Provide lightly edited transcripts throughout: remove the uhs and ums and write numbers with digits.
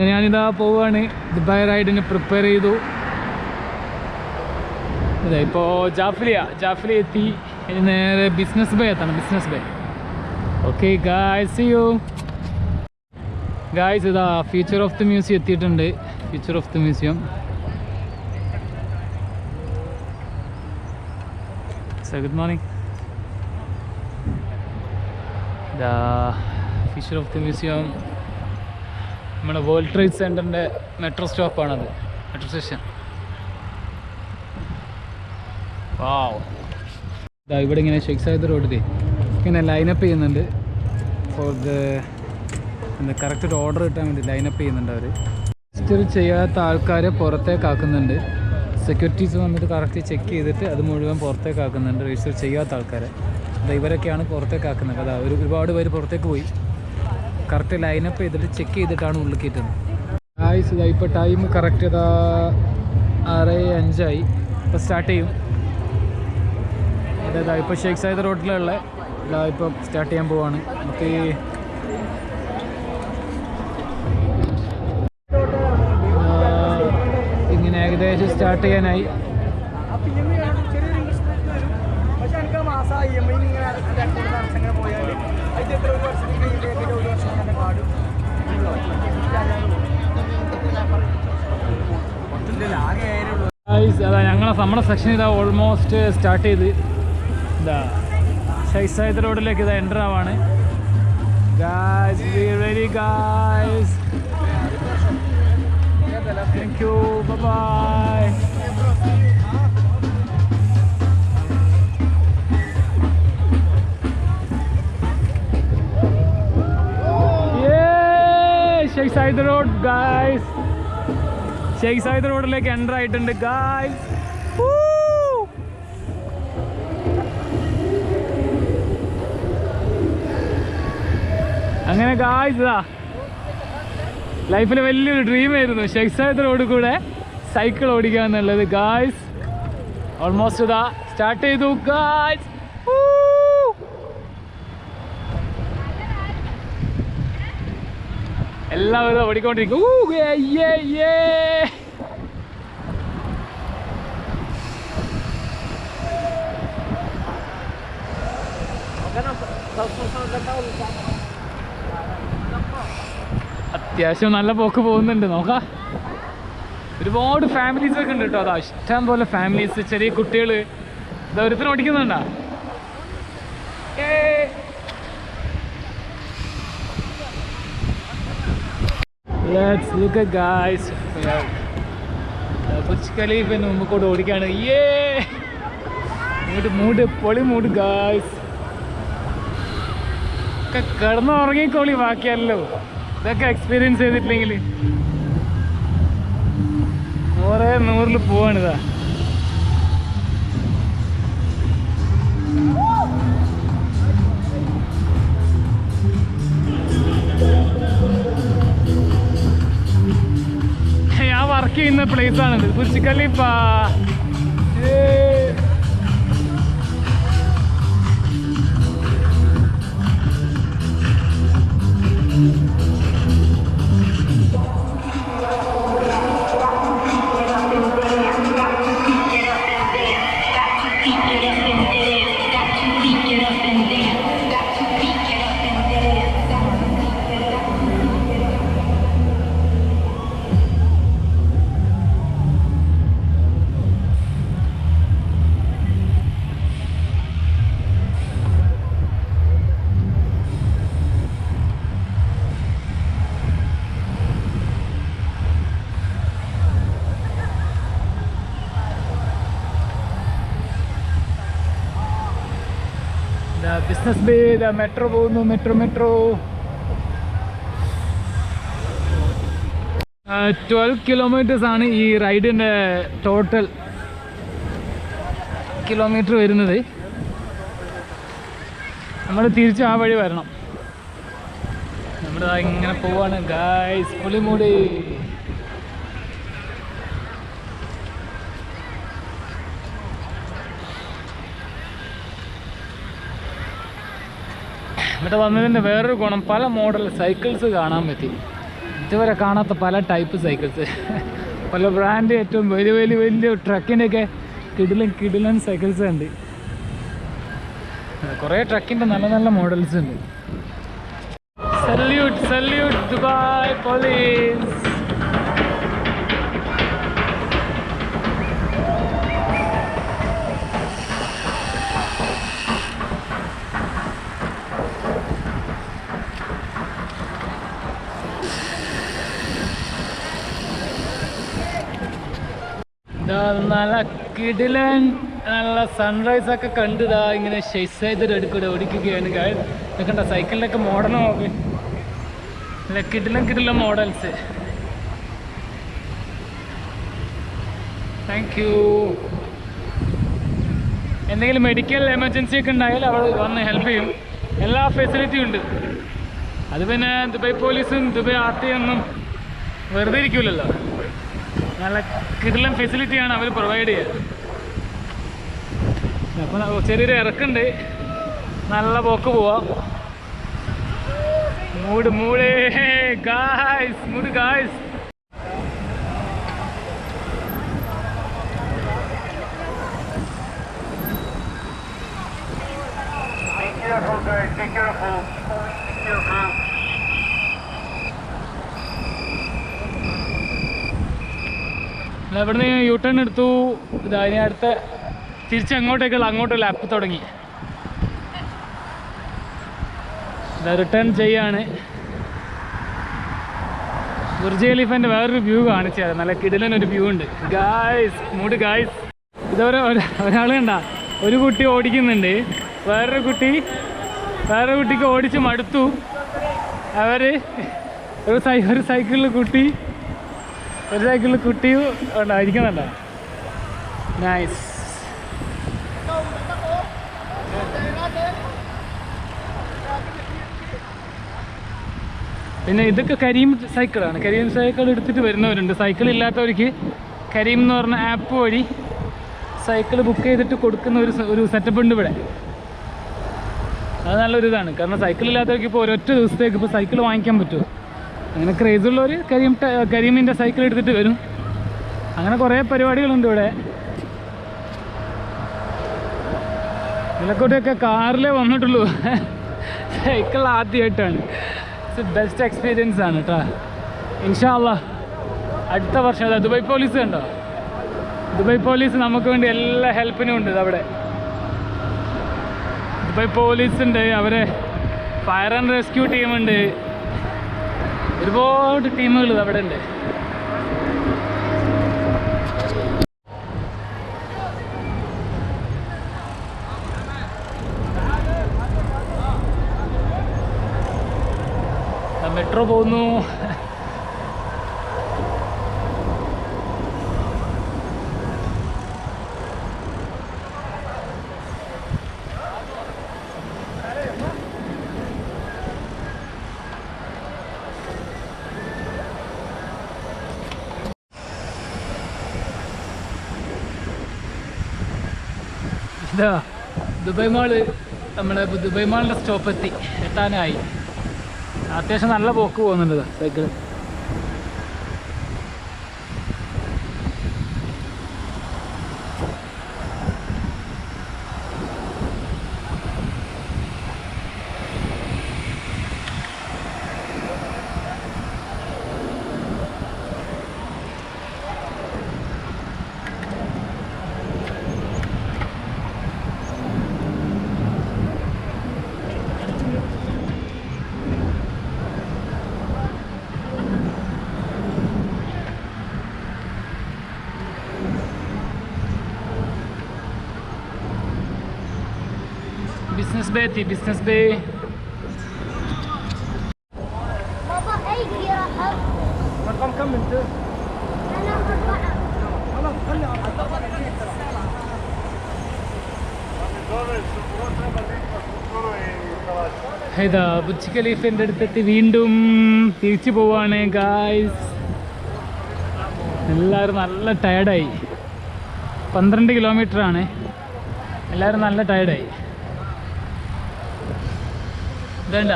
ഞാനിതാ പോവുകയാണ്. Dubai റൈഡിന് prepare ചെയ്തു. അതെ, ഇപ്പോൾ ജാഫ്ലിയ എത്തി. ഇനി നേരെ ബിസിനസ് ബേ എത്തണം. Business bay. Okay guys, see you guys. ഇതാ ഫ്യൂച്ചർ ഓഫ് ദി മ്യൂസിയം എത്തിയിട്ടുണ്ട്. Future of the museum. Good morning. ഇതാ ഫ്യൂച്ചർ ഓഫ് ദി മ്യൂസിയം. നമ്മുടെ വേൾഡ് ട്രേഡ് സെൻറ്ററിൻ്റെ മെട്രോ സ്റ്റോപ്പാണത്, മെട്രോ സ്റ്റേഷൻ. വാവ്. ഇതാ ഇവിടെ ഇങ്ങനെ ഷെയ്ഖ് സായിദ് റോഡിൽ ഇങ്ങനെ ലൈനപ്പ് ചെയ്യുന്നുണ്ട്. ഫോർ എന്താ കറക്റ്റ് ഒരു ഓർഡർ കിട്ടാൻ വേണ്ടി ലൈനപ്പ് ചെയ്യുന്നുണ്ട് അവർ. രജിസ്റ്റർ ചെയ്യാത്ത ആൾക്കാരെ പുറത്തേക്കാക്കുന്നുണ്ട്. സെക്യൂരിറ്റീസ് വന്നിട്ട് കറക്റ്റ് ചെക്ക് ചെയ്തിട്ട് അത് മുഴുവൻ പുറത്തേക്കാക്കുന്നുണ്ട്, രജിസ്റ്റർ ചെയ്യാത്ത ആൾക്കാരെ. അത് ഇവരൊക്കെയാണ് പുറത്തേക്കാക്കുന്നത്. അതാ ഒരുപാട് പേര് പുറത്തേക്ക് പോയി. കറക്റ്റ് ലൈനപ്പ് ചെയ്തിട്ട് ചെക്ക് ചെയ്തിട്ടാണ് ഉള്ളിൽ കയറ്റുന്നത്. ഗായ്സ്, ഇതാ ഇപ്പോൾ ടൈം കറക്റ്റ് ഇതാ 6:05 ഇപ്പോൾ സ്റ്റാർട്ട് ചെയ്യും. അതാ ഇപ്പോൾ ഷെയ്ഖ് സായിദ് റോഡിലുള്ള ഇതാ ഇപ്പോൾ സ്റ്റാർട്ട് ചെയ്യാൻ പോവാണ്. നമുക്ക് ഇങ്ങനെ ഏകദേശം സ്റ്റാർട്ട് ചെയ്യാനായി. അതാ നമ്മുടെ സെക്ഷൻ ഇതാ ഓൾമോസ്റ്റ് സ്റ്റാർട്ട് ചെയ്ത് ഇതാ ഷെയ്ഖ് സായിദ് റോഡിലേക്ക് ഇതാ എൻ്റർ ആവാണ്. Guys, be ready guys. Thank you, bye. Sheikh Zayed road guys. Sheikh Zayed റോഡിലേക്ക് എൻ്റർ ആയിട്ടുണ്ട് ഗായ്സ്. അങ്ങനെ ഗായ്സ്, ഇതാ ലൈഫിൽ വലിയൊരു ഡ്രീമായിരുന്നു ഷെയ്ഖ് സായിദ് റോഡ് കൂടെ സൈക്കിൾ ഓടിക്കുക എന്നുള്ളത്. ഗായ്സ് ഓൾമോസ്റ്റ് ഇതാ സ്റ്റാർട്ട് ചെയ്തു ഗായ്സ്. എല്ലാവരും ഓടിക്കൊണ്ടിരിക്കും. അത്യാവശ്യം നല്ല പോക്ക് പോകുന്നുണ്ട്. നോക്കാം, ഒരുപാട് ഫാമിലീസ് ഒക്കെ ഉണ്ട് കേട്ടോ. അതാ ഇഷ്ടം പോലെ ഫാമിലീസ്, ചെറിയ കുട്ടികൾ. ഇതാ ഒരുത്തിന് ഓടിക്കുന്നുണ്ടാ. Let's look at guys. Burj ഖലീഫിന് മുമ്പ് കൂടെ ഓടിക്കാണ്. മൂഡ് പൊളി മൂഡ് ഗായ്സ്. ഒക്കെ കിടന്നുറങ്ങിക്കോളി, ബാക്കിയല്ലോ ഇതൊക്കെ എക്സ്പീരിയൻസ് ചെയ്തിട്ടില്ലെങ്കിൽ 100 പോവാണിതാ. ഞാൻ വർക്ക് ചെയ്യുന്ന പ്ലേസ് ആണിത്, Burj Khalifa. Business bay, metro പോകുന്നു. മെട്രോ 12 കിലോമീറ്റേഴ്സ് ആണ് ഈ റൈഡിൻ്റെ ടോട്ടൽ കിലോമീറ്റർ വരുന്നത്. നമ്മൾ തിരിച്ച് ആ വഴി വരണം. നമ്മുടെ ഇങ്ങനെ പോവാണ് ഗായ്സ്. പുളിമൂടി. ഇവിടെ വന്നതിൻ്റെ വേറൊരു ഗുണം, പല മോഡൽ സൈക്കിൾസ് കാണാൻ പറ്റി. ഇതുവരെ കാണാത്ത പല ടൈപ്പ് സൈക്കിൾസ്, പല ബ്രാൻഡ്, ഏറ്റവും വലിയ വലിയ വലിയ ട്രക്കിൻ്റെയൊക്കെ കിടിലൻ സൈക്കിൾസ് ഉണ്ട്. കുറേ ട്രക്കിൻ്റെ നല്ല നല്ല മോഡൽസ് ഉണ്ട്. Salute Dubai police. നല്ല കിടിലൻ നല്ല സൺറൈസ് ഒക്കെ കണ്ടിതാ ഇങ്ങനെ ഷെയ്സൈഡ് എടുക്കൂടെ ഓടിക്കുകയാണ്. കണ്ട സൈക്കിളിലൊക്കെ മോഡൽ നോക്ക്, നല്ല കിടിലൻ മോഡൽസ്. Thank you. എന്തെങ്കിലും മെഡിക്കൽ എമർജൻസി ഒക്കെ ഉണ്ടായാൽ അവൾ വന്ന് ഹെൽപ്പ് ചെയ്യും. എല്ലാ ഫെസിലിറ്റിയും ഉണ്ട്. അത് പിന്നെ ദുബായ് പോലീസും ദുബായ് RTA ഒന്നും വെറുതെ ഇരിക്കില്ലല്ലോ. നല്ല കിടിലൻ ഫെസിലിറ്റിയാണ് അവർ പ്രൊവൈഡ് ചെയ്യുക. അപ്പോൾ ചെറിയൊരു ഇറക്കുണ്ട്, നല്ല പോക്ക് പോവാം. മൂട് ഗായ്സ്. ഇവിടുന്ന് യൂട്ടേൺ എടുത്തു. ഇനി അടുത്ത അങ്ങോട്ടുള്ള ആപ്പ് തുടങ്ങി. റിട്ടേൺ ചെയ്യാണ്. ബുർജ് ഖലീഫൻ്റെ വേറൊരു വ്യൂ കാണിച്ചു തരാം. നല്ല കിടിലനൊരു വ്യൂ ഉണ്ട് ഗായ്സ്. ഇതുവരെ ഒരാൾ കണ്ട, ഒരു കുട്ടി ഓടിക്കുന്നുണ്ട്, വേറൊരു കുട്ടിക്ക് ഓടിച്ച് മടുത്തു. അവർ ഒരു സൈക്കിളിൽ കുട്ടി ഉണ്ടായിരിക്കുന്നുണ്ടോ. നൈസ്. പിന്നെ ഇതൊക്കെ കരീം സൈക്കിളാണ്. കരീം സൈക്കിൾ എടുത്തിട്ട് വരുന്നവരുണ്ട്. സൈക്കിൾ ഇല്ലാത്തവർക്ക് കരീം എന്ന് പറഞ്ഞ ആപ്പ് വഴി സൈക്കിൾ ബുക്ക് ചെയ്തിട്ട് കൊടുക്കുന്ന ഒരു സെറ്റപ്പ് ഉണ്ട് ഇവിടെ. അത് നല്ലൊരിതാണ്. കാരണം സൈക്കിൾ ഇല്ലാത്തവർക്ക് ഇപ്പോൾ ഒരൊറ്റ ദിവസത്തേക്ക് ഇപ്പോൾ സൈക്കിൾ വാങ്ങിക്കാൻ പറ്റുമോ. അങ്ങനെ ക്രേസുള്ളവർ കരീമിൻ്റെ സൈക്കിൾ എടുത്തിട്ട് വരും. അങ്ങനെ കുറേ പരിപാടികളുണ്ട് ഇവിടെ. നിലക്കോട്ടൊക്കെ കാറിലേ വന്നിട്ടുള്ളൂ. സൈക്കിൾ ആദ്യമായിട്ടാണ്. ബെസ്റ്റ് എക്സ്പീരിയൻസ് ആണ് കേട്ടോ. ഇൻഷാ അല്ലാഹ് അടുത്ത വർഷം ദുബായ് പോലീസ് കണ്ടോ. ദുബായ് പോലീസ് നമുക്ക് വേണ്ടി എല്ലാ ഹെൽപ്പിനും ഉണ്ട്. അവിടെ ദുബായ് പോലീസ് ഉണ്ട്, അവരെ ഫയർ ആൻഡ് റെസ്ക്യൂ ടീമുണ്ട്, ഒരുപാട് ടീമുകൾ അവിടെ ഉണ്ട്. മെട്രോ പോകുന്നു. ഇതാ ദുബായ് മാള്, നമ്മുടെ ദുബായ് മാളിൻ്റെ സ്റ്റോപ്പെത്തി, എത്താനായി. അത്യാവശ്യം നല്ല പോക്ക് പോകുന്നുണ്ട് സൈക്കിൾ. Business Bay. بابا هيجي يا أب. رقم كم انت؟ أنا 4. خلاص خلي ഇതാ ബുർജ് ഖലീഫിൻ്റെ അടുത്തെത്തി വീണ്ടും തിരിച്ചു പോവാണ് ഗായ്സ്. എല്ലാവരും നല്ല ടയർഡായി. 12 കിലോമീറ്ററാണ്. എല്ലാവരും നല്ല ടയർഡായി. ഇതണ്ട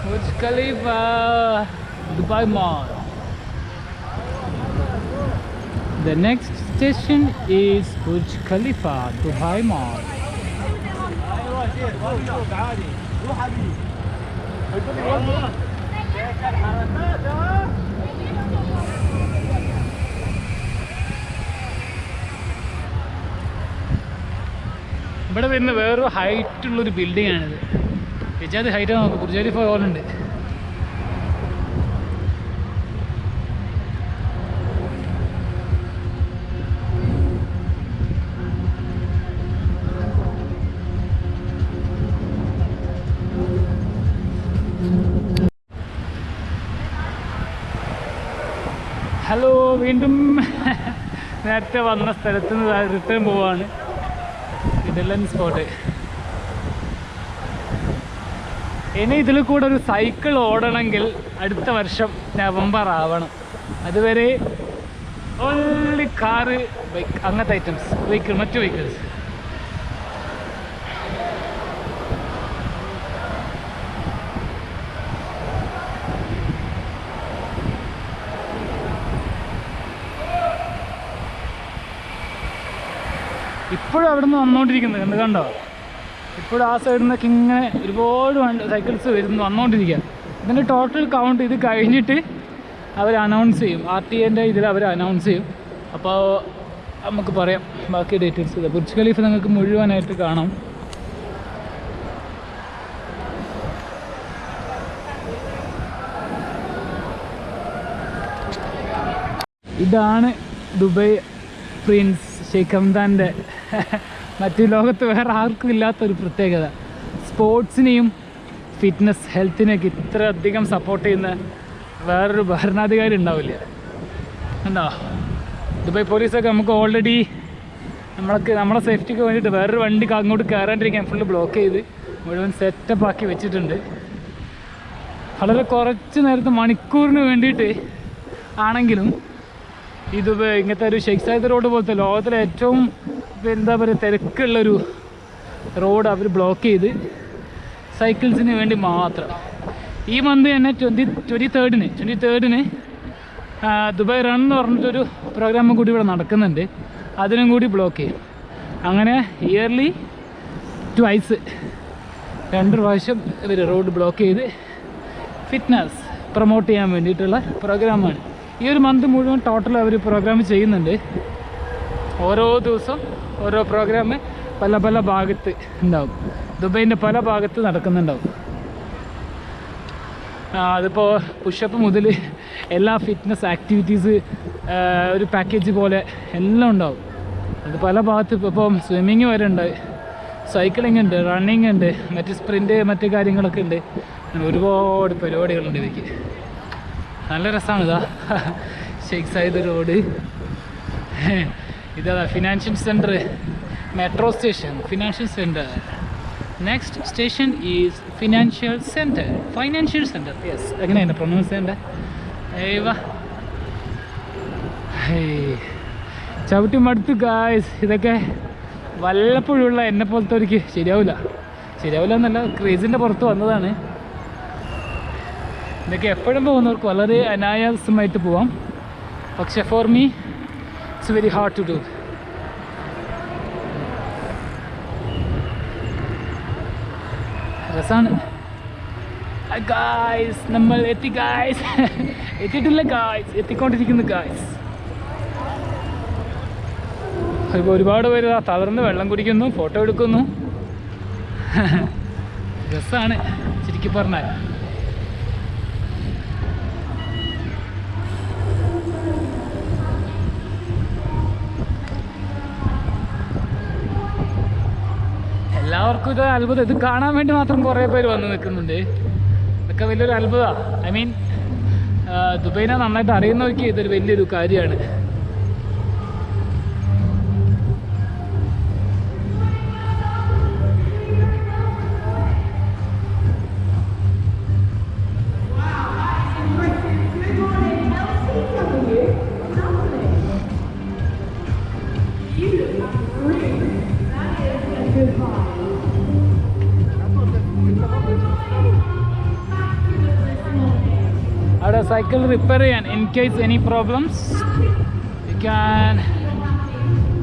Burj Khalifa. Dubai Mall. The next station is Burj Khalifa, Dubai Mall. ഇവിടെ വരുന്ന വേറൊരു ഹൈറ്റുള്ളൊരു ബിൽഡിംഗ് ആണിത്. വിചാരിച്ച ഹൈറ്റ് നോക്കും, ബുർജ് ഖലീഫ പോലുണ്ട്. ഹലോ, വീണ്ടും നേരത്തെ വന്ന സ്ഥലത്ത് നിന്ന് റിട്ടേൺ പോവാണ്. ഇതെല്ലാം സ്പോട്ട്. ഇനി ഇതിൽ കൂടെ ഒരു സൈക്കിൾ ഓടണമെങ്കിൽ അടുത്ത വർഷം നവംബർ ആവണം. അതുവരെ ഓൺലി കാറ്, ബൈക്ക്, അങ്ങനത്തെ ഐറ്റംസ്, മറ്റു വെഹിക്കിൾസ്. ഇപ്പോഴും അവിടെ നിന്ന് വന്നുകൊണ്ടിരിക്കുന്നത് കണ്ടോ? ഇപ്പോഴും ആ സൈഡിൽ നിന്നൊക്കെ ഇങ്ങനെ ഒരുപാട് സൈക്കിൾസ് വന്നുകൊണ്ടിരിക്കുക. ഇതിൻ്റെ ടോട്ടൽ കൗണ്ട് ഇത് കഴിഞ്ഞിട്ട് അവർ അനൗൺസ് ചെയ്യും. RTA ഇതിൽ അവർ അനൗൺസ് ചെയ്യും. അപ്പോൾ നമുക്ക് പറയാം ബാക്കി ഡീറ്റെയിൽസ്. ബുർജ് ഖലീഫ നിങ്ങൾക്ക് മുഴുവനായിട്ട് കാണാം. ഇതാണ് ദുബൈ പ്രിൻസ് ഷെയ്ഖ് ഹംദാൻ്റെ മറ്റു ലോകത്ത് വേറെ ആർക്കും ഇല്ലാത്തൊരു പ്രത്യേകത. സ്പോർട്സിനെയും ഫിറ്റ്നസ് ഹെൽത്തിനെയൊക്കെ ഇത്ര അധികം സപ്പോർട്ട് ചെയ്യുന്ന വേറൊരു ഭരണാധികാരി ഉണ്ടാവില്ല. എന്താ ദുബായ് പോലീസൊക്കെ നമുക്ക് ഓൾറെഡി നമ്മളെ സേഫ്റ്റിക്ക് വേണ്ടിയിട്ട് വേറൊരു വണ്ടി അങ്ങോട്ട് കയറാണ്ടിരിക്കാൻ ഫുള്ള് ബ്ലോക്ക് ചെയ്ത് മുഴുവൻ സെറ്റപ്പ് ആക്കി വെച്ചിട്ടുണ്ട്. വളരെ കുറച്ച് നേരത്തെ മണിക്കൂറിന് വേണ്ടിയിട്ട് ആണെങ്കിലും ഇത് ഇങ്ങനത്തെ ഒരു ഷെയ്ഖ് സായിദ് റോഡ് പോലത്തെ ലോകത്തിലെ ഏറ്റവും എന്താ പറയുക തിരക്കുള്ളൊരു റോഡ് അവർ ബ്ലോക്ക് ചെയ്ത് സൈക്കിൾസിന് വേണ്ടി മാത്രം. ഈ മന്ത് തന്നെ 23rd ദുബായ് റൺ എന്ന് പറഞ്ഞിട്ടൊരു പ്രോഗ്രാമും കൂടി ഇവിടെ നടക്കുന്നുണ്ട്. അതിനും കൂടി ബ്ലോക്ക് ചെയ്യും. അങ്ങനെ ഇയർലി ട്വൈസ് 2 പ്രാവശ്യം ഇവർ റോഡ് ബ്ലോക്ക് ചെയ്ത് ഫിറ്റ്നസ് പ്രൊമോട്ട് ചെയ്യാൻ വേണ്ടിയിട്ടുള്ള പ്രോഗ്രാമാണ്. ഈ ഒരു മന്ത് മുഴുവൻ ടോട്ടൽ അവർ പ്രോഗ്രാം ചെയ്യുന്നുണ്ട്. ഓരോ ദിവസം ഓരോ പ്രോഗ്രാം പല പല ഭാഗത്ത് ഉണ്ടാവും. ദുബൈൻ്റെ പല ഭാഗത്ത് നടക്കുന്നുണ്ടാവും. അതിപ്പോൾ പുഷപ്പ് മുതൽ എല്ലാ ഫിറ്റ്നസ് ആക്ടിവിറ്റീസ് ഒരു പാക്കേജ് പോലെ എല്ലാം ഉണ്ടാവും. അത് പല ഭാഗത്ത് ഇപ്പം സ്വിമ്മിങ് വരെ ഉണ്ട്, സൈക്ലിംഗ് ഉണ്ട്, റണ്ണിങ് ഉണ്ട്, മറ്റ് സ്പ്രിൻ്റ് മറ്റ് കാര്യങ്ങളൊക്കെ ഉണ്ട്. അങ്ങനെ ഒരുപാട് പരിപാടികളുണ്ട് ഇവയ്ക്ക്. നല്ല രസമാണ്. ഇതാ ഷെയ്ഖ് സായിദ് റോഡ്. ഇതാ financial centre, metro station, financial centre. Next station is financial centre. Yes, എങ്ങനെയാണ് പ്രൊനൗൺസ് ചെയ്യേണ്ടത്? ചവിട്ടി മടുത്തു ഗായ്സ്. ഇതൊക്കെ വല്ലപ്പോഴുള്ള എന്നെ പോലത്തെ ശരിയാവില്ല എന്നല്ല, ക്രേസിൻ്റെ പുറത്ത് വന്നതാണ്. ഇതൊക്കെ എപ്പോഴും പോകുന്നവർക്ക് വളരെ അനായാസമായിട്ട് പോവാം. പക്ഷെ for me it's very hard to do. രസമാണ് ഗായ്സ്. നമ്മൾ എത്തി ഗായ്സ്. എത്തിയിട്ടില്ല ഗായ്സ്, എത്തിക്കൊണ്ടിരിക്കുന്നു ഗായ്സ്. ഇപ്പോൾ ഒരുപാട് പേര് തളർന്ന് വെള്ളം കുടിക്കുന്നു, ഫോട്ടോ എടുക്കുന്നു. രസമാണ് ശരിക്കും പറഞ്ഞാൽ. എല്ലാവർക്കും ഇത് അത്ഭുതം. ഇത് കാണാൻ വേണ്ടി മാത്രം കുറേ പേര് വന്ന് നിൽക്കുന്നുണ്ട്. ഇതൊക്കെ വലിയൊരു അത്ഭുതമാണ്. ഐ മീൻ ദുബൈനെ നന്നായിട്ട് അറിയുന്നവർക്ക് ഇതൊരു വലിയൊരു കാര്യമാണ്. സൈക്കിൾ റിപ്പയർ ചെയ്യാൻ in case any problems you can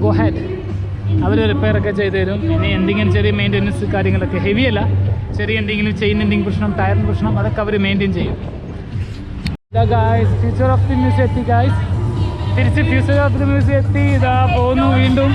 go ahead. അവർ റിപ്പയറൊക്കെ ചെയ്ത് തരും. ഇനി എന്തെങ്കിലും ചെറിയ മെയിൻ്റെനൻസ് കാര്യങ്ങളൊക്കെ ഹെവി അല്ല, ചെറിയ എന്തെങ്കിലും ചെയിൻ എന്തെങ്കിലും പ്രശ്നം, ടയറിന് പ്രശ്നം, അതൊക്കെ അവർ മെയിൻറ്റെയിൻ ചെയ്യും. ഇതാ guys future of the museum എത്തി ഗായ്സ്. തിരിച്ച് ഫ്യൂച്ചർ ഓഫ് ദി മ്യൂസിയം എത്തി. ഇതാ പോകുന്നു വീണ്ടും.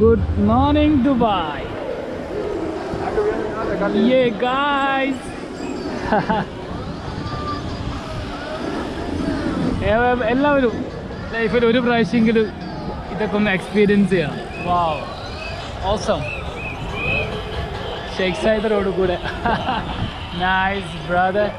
Good morning, Dubai. Yeah, guys. എല്ലാവരും ലൈഫിൽ ഒരു പ്രാവശ്യമെങ്കിലും ഇതൊക്കെ ഒന്ന് എക്സ്പീരിയൻസ് ചെയ്യണം. വാവ്, ഓസം. ഷെയ്ഖ് സായിദ് റോഡ് കൂടെ. Nice brother.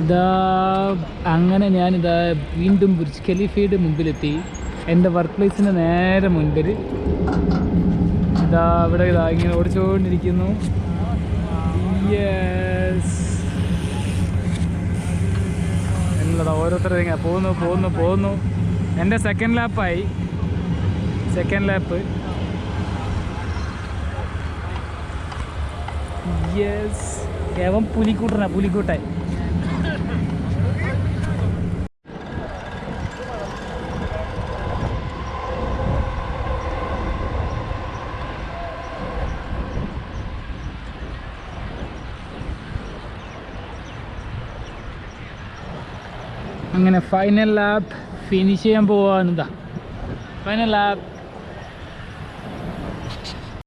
ഇതാ അങ്ങനെ ഞാനിതാ വീണ്ടും ബുർജ് ഖലീഫയുടെ മുമ്പിലെത്തി. എൻ്റെ വർക്ക് പ്ലേസിൻ്റെ നേരെ മുൻപിൽ ഇതാ ഇവിടെ ഇതാ ഇങ്ങനെ ഓടിച്ചുകൊണ്ടിരിക്കുന്നു. യെസ്, കാണുന്നില്ലതാ, ഓരോരുത്തരും ഇങ്ങനെ പോകുന്നു. എൻ്റെ സെക്കൻഡ് ലാപ്പായി. യെസ്, കേവം പുലിക്കൂട്ടായി. അങ്ങനെ ഫൈനൽ ലാപ്പ് ഫിനിഷ് ചെയ്യാൻ പോവാണ്. Final lap